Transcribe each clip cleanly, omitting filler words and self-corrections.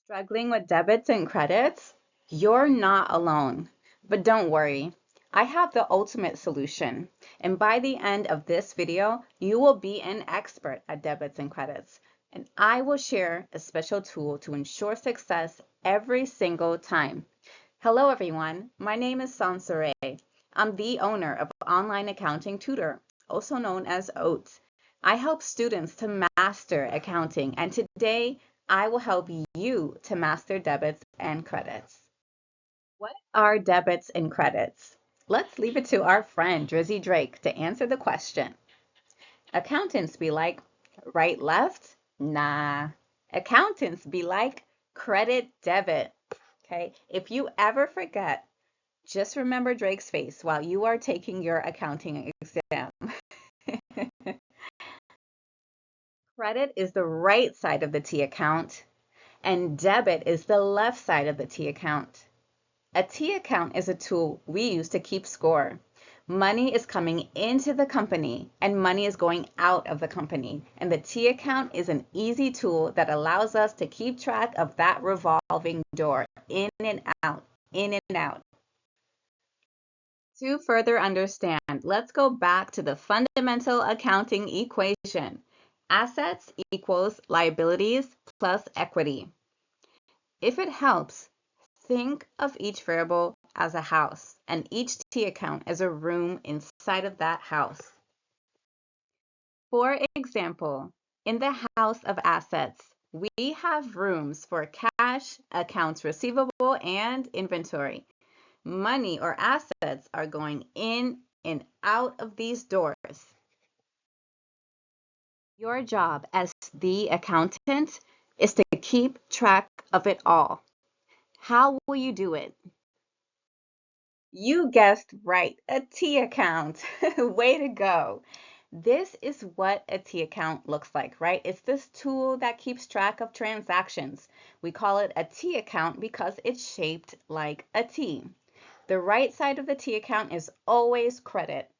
Struggling with debits and credits? You're not alone. But don't worry, I have the ultimate solution. And by the end of this video, you will be an expert at debits and credits. And I will share a special tool to ensure success every single time. Hello everyone, my name is Sansare. I'm the owner of Online Accounting Tutor, also known as OAT. I help students to master accounting, and today I will help you to master debits and credits. What are debits and credits? Let's leave it to our friend Drizzy Drake to answer the question. Accountants be like, right, left? Nah. Accountants be like, credit, debit. Okay, if you ever forget, just remember Drake's face while you are taking your accounting exam. Credit is the right side of the T account, and debit is the left side of the T account. A T account is a tool we use to keep score. Money is coming into the company and money is going out of the company. And the T account is an easy tool that allows us to keep track of that revolving door, in and out, in and out. To further understand, let's go back to the fundamental accounting equation. Assets equals liabilities plus equity. If it helps, think of each variable as a house and each T account as a room inside of that house. For example, in the house of assets, we have rooms for cash, accounts receivable, and inventory. Money or assets are going in and out of these doors. Your job as the accountant is to keep track of it all. How will you do it? You guessed right, a T account. Way to go. This is what a T account looks like, right? It's this tool that keeps track of transactions. We call it a T account because it's shaped like a T. The right side of the T account is always credit,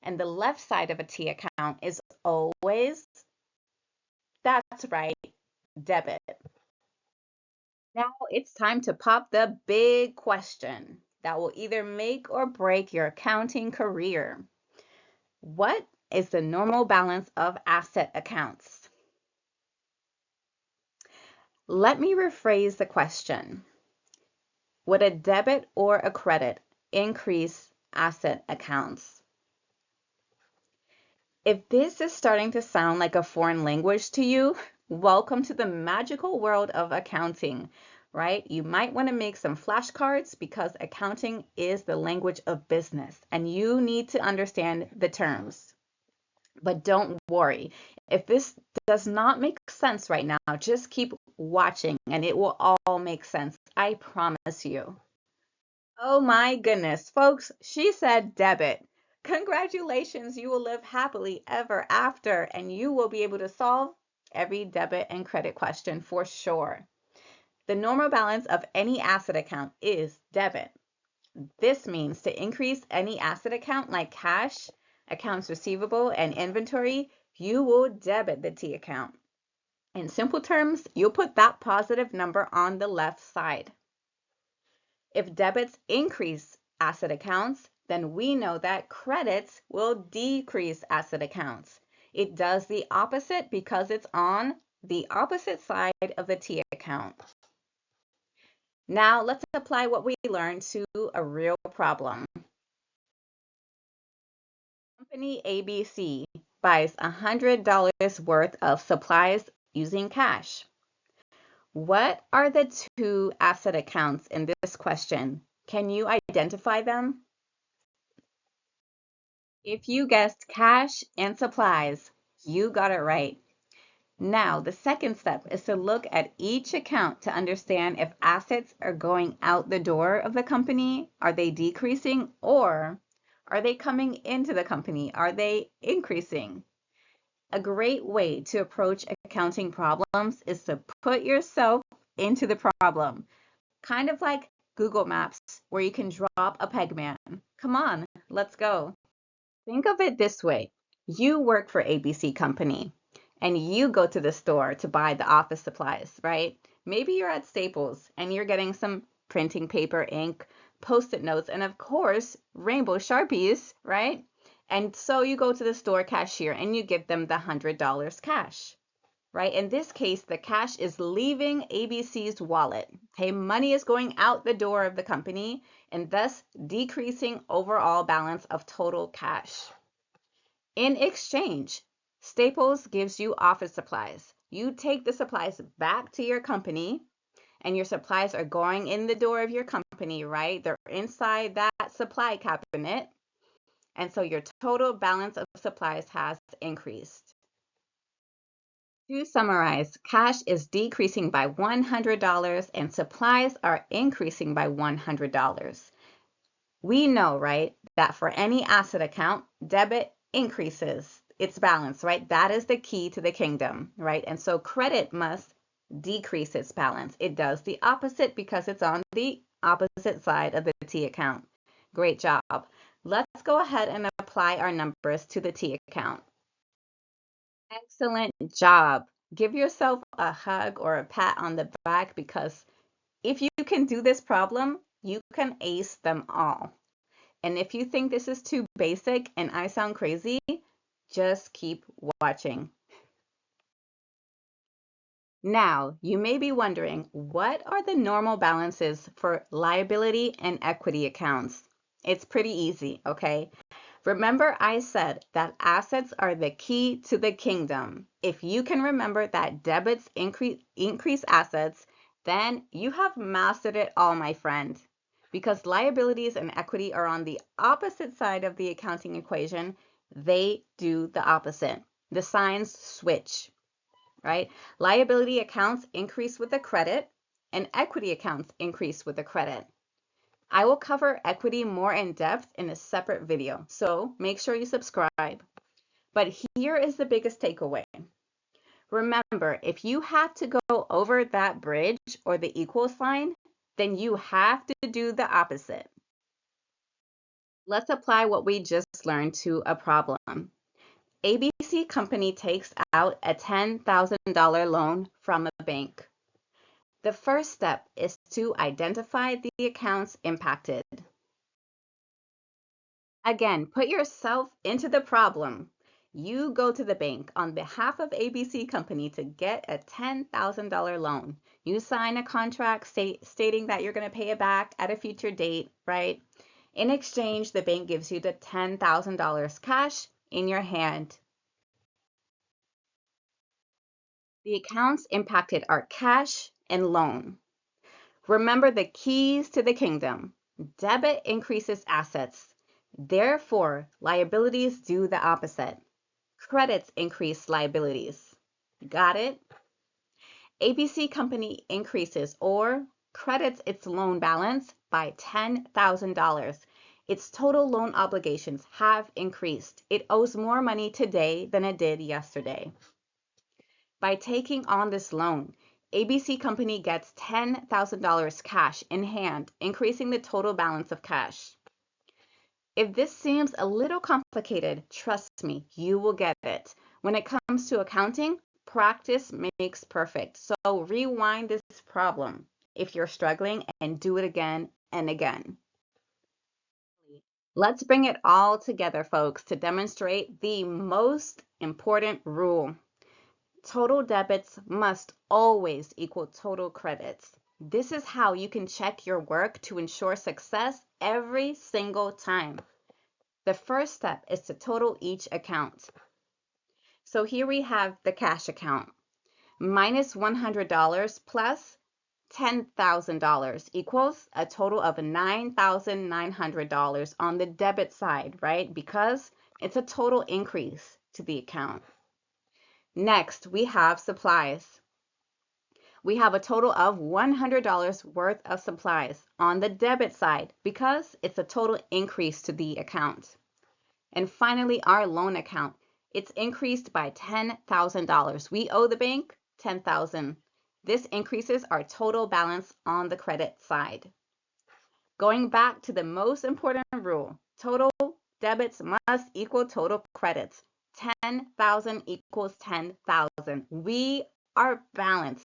and the left side of a T account is always, that's right, debit. Now it's time to pop the big question that will either make or break your accounting career. What is the normal balance of asset accounts? Let me rephrase the question. Would a debit or a credit increase asset accounts? If this is starting to sound like a foreign language to you, welcome to the magical world of accounting, right? You might want to make some flashcards because accounting is the language of business and you need to understand the terms. But don't worry, if this does not make sense right now, just keep watching and it will all make sense. I promise you. Oh my goodness, folks, she said debit. Congratulations, you will live happily ever after and you will be able to solve every debit and credit question for sure. The normal balance of any asset account is debit. This means to increase any asset account like cash, accounts receivable, and inventory, you will debit the T account. In simple terms, you'll put that positive number on the left side. If debits increase asset accounts, then we know that credits will decrease asset accounts. It does the opposite because it's on the opposite side of the T account. Now let's apply what we learned to a real problem. Company ABC buys $100 worth of supplies using cash. What are the two asset accounts in this question? Can you identify them? If you guessed cash and supplies, you got it right. Now, the second step is to look at each account to understand if assets are going out the door of the company, are they decreasing, or are they coming into the company? Are they increasing? A great way to approach accounting problems is to put yourself into the problem, kind of like Google Maps, where you can drop a peg man. Come on, let's go. Think of it this way. You work for ABC Company, and you go to the store to buy the office supplies, right? Maybe you're at Staples and you're getting some printing paper, ink, post-it notes, and of course, rainbow Sharpies, right? And so you go to the store cashier and you give them the $100 cash, right? In this case, the cash is leaving ABC's wallet. Okay, money is going out the door of the company and thus decreasing overall balance of total cash. In exchange, Staples gives you office supplies. You take the supplies back to your company, and your supplies are going in the door of your company, right? They're inside that supply cabinet. And so your total balance of supplies has increased. To summarize, cash is decreasing by $100 and supplies are increasing by $100. We know, right, that for any asset account, debit increases its balance, right? That is the key to the kingdom, right? And so credit must decrease its balance. It does the opposite because it's on the opposite side of the T account. Great job. Let's go ahead and apply our numbers to the T account. Excellent job. Give yourself a hug or a pat on the back because if you can do this problem, you can ace them all. And if you think this is too basic and I sound crazy, just keep watching. Now, you may be wondering, what are the normal balances for liability and equity accounts? It's pretty easy, okay? Remember I said that assets are the key to the kingdom. If you can remember that debits increase assets, then you have mastered it all, my friend. Because liabilities and equity are on the opposite side of the accounting equation, they do the opposite. The signs switch, right? Liability accounts increase with a credit, and equity accounts increase with a credit. I will cover equity more in depth in a separate video, so make sure you subscribe. But here is the biggest takeaway. Remember, if you have to go over that bridge or the equal sign, then you have to do the opposite. Let's apply what we just learned to a problem. ABC Company takes out a $10,000 loan from a bank. The first step is to identify the accounts impacted. Again, put yourself into the problem. You go to the bank on behalf of ABC Company to get a $10,000 loan. You sign a contract stating that you're going to pay it back at a future date, right? In exchange, the bank gives you the $10,000 cash in your hand. The accounts impacted are cash and loan. Remember the keys to the kingdom. Debit increases assets. Therefore, liabilities do the opposite. Credits increase liabilities. Got it? ABC Company increases or credits its loan balance by $10,000. Its total loan obligations have increased. It owes more money today than it did yesterday. By taking on this loan, ABC Company gets $10,000 cash in hand, increasing the total balance of cash. If this seems a little complicated, trust me, you will get it. When it comes to accounting, practice makes perfect. So rewind this problem if you're struggling and do it again and again. Let's bring it all together, folks, to demonstrate the most important rule. Total debits must always equal total credits. This is how you can check your work to ensure success every single time. The first step is to total each account. So here we have the cash account. Minus $100 plus $10,000 equals a total of $9,900 on the debit side, right? Because it's a total increase to the account. Next, we have supplies. We have a total of $100 worth of supplies on the debit side because it's a total increase to the account. And finally, our loan account. It's increased by $10,000. We owe the bank $10,000. This increases our total balance on the credit side. Going back to the most important rule, total debits must equal total credits. 10,000 equals 10,000. We are balanced.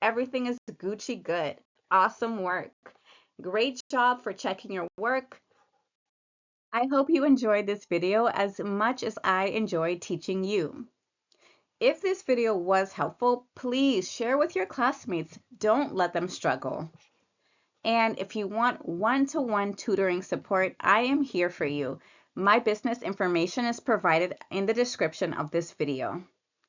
Everything is Gucci good. Awesome work. Great job for checking your work. I hope you enjoyed this video as much as I enjoyed teaching you. If this video was helpful, please share with your classmates. Don't let them struggle. And if you want one-to-one tutoring support, I am here for you. My business information is provided in the description of this video.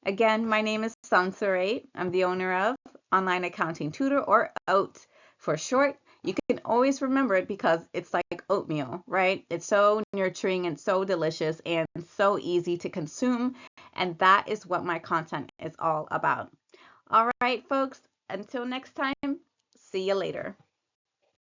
Again, my name is Sansare. I'm the owner of Online Accounting Tutor, or OAT for short. You can always remember it because it's like oatmeal, right? It's so nurturing and so delicious and so easy to consume. And that is what my content is all about. All right, folks, until next time, see you later.